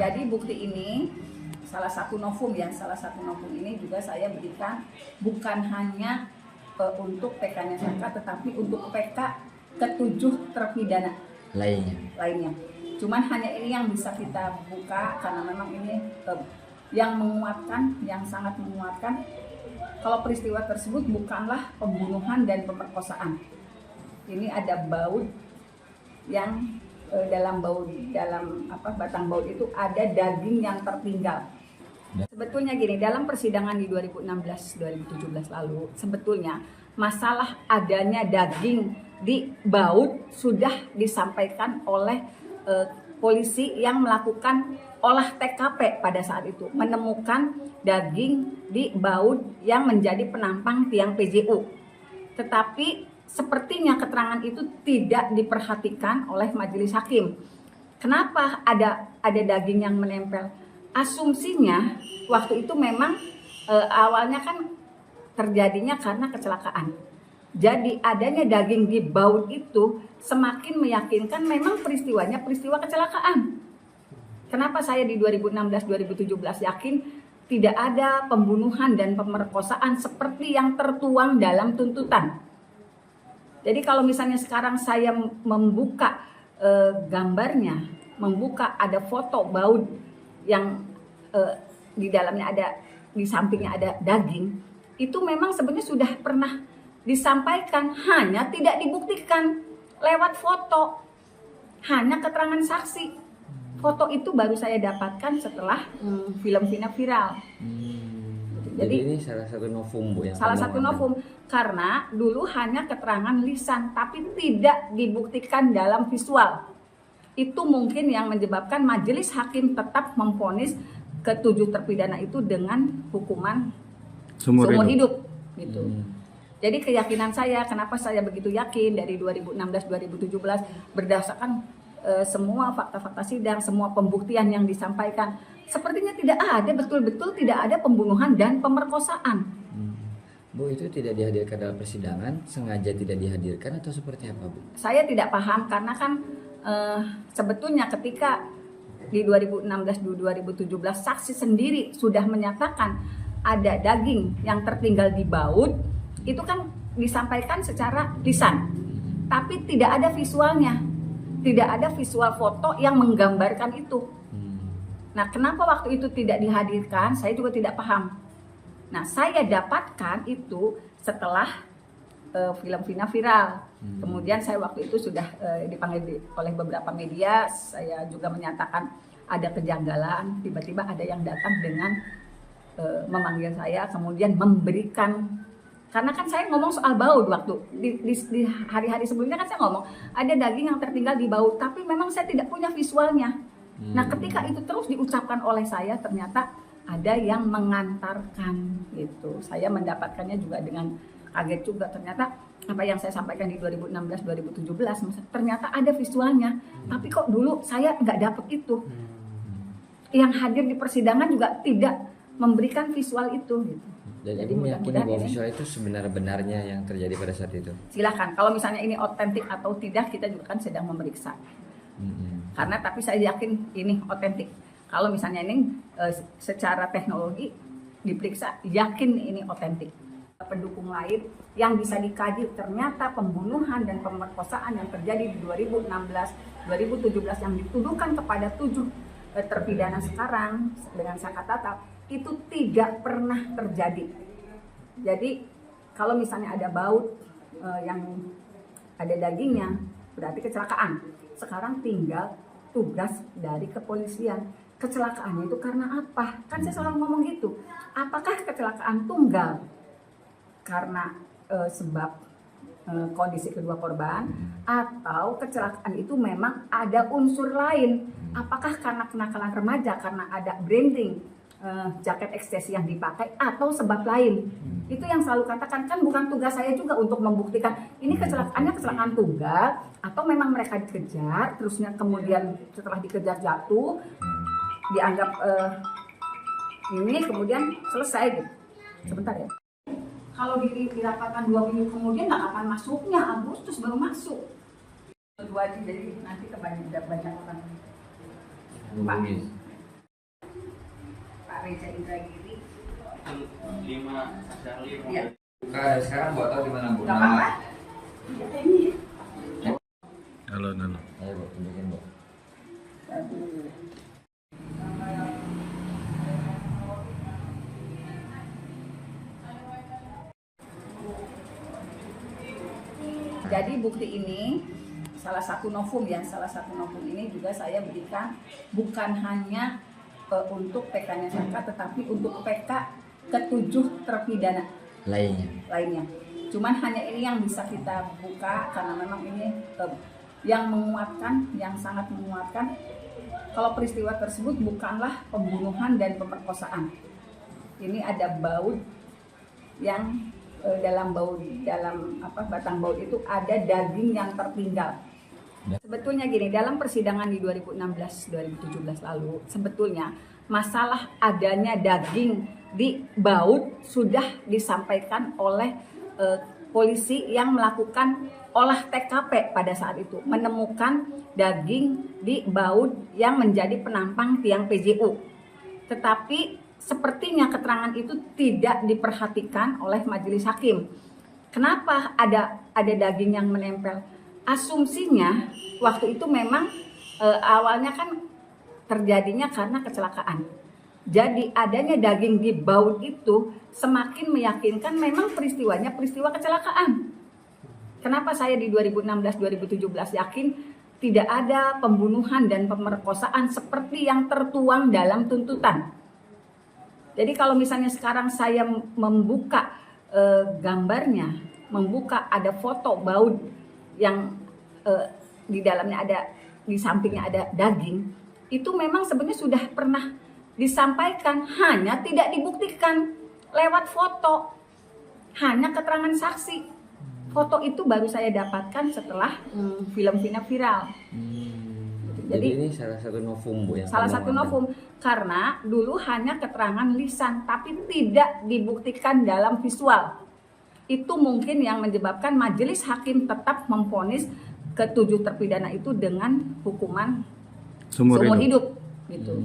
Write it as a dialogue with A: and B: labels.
A: Jadi bukti ini salah satu novum ini juga saya berikan bukan hanya untuk PK-nya Saka, tetapi untuk PK ke-7 terpidana lainnya. Cuman hanya ini yang bisa kita buka karena memang ini yang menguatkan, yang sangat menguatkan kalau peristiwa tersebut bukanlah pembunuhan dan pemerkosaan. Ini ada baut yang dalam batang baut itu ada daging yang tertinggal. Sebetulnya gini, dalam persidangan di 2016-2017 lalu, sebetulnya masalah adanya daging di baut sudah disampaikan oleh polisi yang melakukan olah TKP pada saat itu, menemukan daging di baut yang menjadi penampang tiang PJU. Tetapi sepertinya keterangan itu tidak diperhatikan oleh majelis hakim. Kenapa ada daging yang menempel? Asumsinya waktu itu memang awalnya kan terjadinya karena kecelakaan. Jadi adanya daging di baut itu semakin meyakinkan memang peristiwanya peristiwa kecelakaan. Kenapa saya di 2016-2017 yakin tidak ada pembunuhan dan pemerkosaan seperti yang tertuang dalam tuntutan. Jadi kalau misalnya sekarang saya membuka gambarnya, membuka ada foto baut yang di dalamnya ada, di sampingnya ada daging, itu memang sebenarnya sudah pernah disampaikan, hanya tidak dibuktikan lewat foto, hanya keterangan saksi. Foto itu baru saya dapatkan setelah film Vina viral.
B: Jadi ini salah satu novum, Bu, yang
A: salah satu novum karena dulu hanya keterangan lisan tapi tidak dibuktikan dalam visual. Itu mungkin yang menyebabkan majelis hakim tetap memvonis ke-7 terpidana itu dengan hukuman seumur hidup gitu. Jadi keyakinan saya, kenapa saya begitu yakin dari 2016-2017 berdasarkan semua fakta-fakta sidang, semua pembuktian yang disampaikan, sepertinya tidak ada, betul-betul tidak ada pembunuhan dan pemerkosaan.
B: Bu, itu tidak dihadirkan dalam persidangan, sengaja tidak dihadirkan atau seperti apa, Bu?
A: Saya tidak paham karena kan sebetulnya ketika di 2016-2017 saksi sendiri sudah menyatakan ada daging yang tertinggal di baut, itu kan disampaikan secara lisan, tapi tidak ada visualnya, tidak ada visual foto yang menggambarkan itu. Nah, kenapa waktu itu tidak dihadirkan, saya juga tidak paham. Nah, saya dapatkan itu setelah film Vina viral. Kemudian saya waktu itu sudah dipanggil oleh beberapa media, saya juga menyatakan ada kejanggalan, tiba-tiba ada yang datang dengan memanggil saya, kemudian memberikan, karena kan saya ngomong soal baut waktu di hari-hari sebelumnya kan saya ngomong ada daging yang tertinggal di baut, tapi memang saya tidak punya visualnya. Nah, ketika itu terus diucapkan oleh saya, ternyata ada yang mengantarkan gitu. Saya mendapatkannya juga dengan kaget juga, ternyata apa yang saya sampaikan di 2016-2017 ternyata ada visualnya, tapi kok dulu saya nggak dapet itu. Yang hadir di persidangan juga tidak memberikan visual itu gitu.
B: Dan jadi meyakini bahwa visual itu sebenar-benarnya yang terjadi pada saat itu.
A: Silakan, kalau misalnya ini otentik atau tidak, kita juga kan sedang memeriksa. Karena tapi saya yakin ini otentik. Kalau misalnya ini secara teknologi diperiksa, yakin ini otentik. Pendukung lain yang bisa dikaji, ternyata pembunuhan dan pemerkosaan yang terjadi di 2016-2017 yang dituduhkan kepada 7 terpidana sekarang dengan Saka Tatal itu tidak pernah terjadi. Jadi kalau misalnya ada baut yang ada dagingnya, berarti kecelakaan. Sekarang tinggal tugas dari kepolisian. Kecelakaannya itu karena apa? Kan saya selalu ngomong gitu. Apakah kecelakaan tunggal karena sebab kondisi kedua korban, atau kecelakaan itu memang ada unsur lain? Apakah karena kenakalan remaja, karena ada branding jaket ekstasi yang dipakai, atau sebab lain? Itu yang selalu katakan, kan bukan tugas saya juga untuk membuktikan ini kecelakaannya kecelakaan tunggal atau memang mereka dikejar, terusnya kemudian setelah dikejar jatuh, dianggap ini kemudian selesai gitu. Sebentar ya. Kalau dirapatkan 2 minggu kemudian nggak akan masuknya, Agustus baru masuk. Jadi nanti banyak orang. Pak, Pak Reza Indragiri.
C: 5 Sasyali.
A: Iya.
B: Buka sekarang buat tahu di mana Bu?
A: Gak apa-apa.
C: Halo.
B: Ayo Bu, tunjukin Bu.
A: Aduh. Jadi bukti ini salah satu novum ini juga saya berikan bukan hanya untuk PK-nya Saka tetapi untuk PK ke-7 terpidana lainnya. Cuman hanya ini yang bisa kita buka karena memang ini yang menguatkan, yang sangat menguatkan kalau peristiwa tersebut bukanlah pembunuhan dan pemerkosaan. Ini ada baut yang dalam batang baut itu ada daging yang tertinggal. Sebetulnya gini, dalam persidangan di 2016-2017 lalu, sebetulnya masalah adanya daging di baut sudah disampaikan oleh polisi yang melakukan olah TKP pada saat itu, menemukan daging di baut yang menjadi penampang tiang PJU. Tetapi sepertinya keterangan itu tidak diperhatikan oleh majelis hakim. Kenapa ada daging yang menempel? Asumsinya waktu itu memang awalnya kan terjadinya karena kecelakaan. Jadi adanya daging di baut itu semakin meyakinkan memang peristiwanya peristiwa kecelakaan. Kenapa saya di 2016-2017 yakin tidak ada pembunuhan dan pemerkosaan seperti yang tertuang dalam tuntutan. Jadi kalau misalnya sekarang saya membuka gambarnya, membuka ada foto baut yang di dalamnya ada, di sampingnya ada daging, itu memang sebenarnya sudah pernah disampaikan, hanya tidak dibuktikan lewat foto, hanya keterangan saksi. Foto itu baru saya dapatkan setelah film-film viral.
B: Jadi ini salah satu novum Bu yang
A: salah
B: kamu
A: satu
B: ambil.
A: novum karena dulu hanya keterangan lisan tapi tidak dibuktikan dalam visual. Itu mungkin yang menyebabkan majelis hakim tetap memvonis ke-7 terpidana itu dengan hukuman seumur hidup gitu.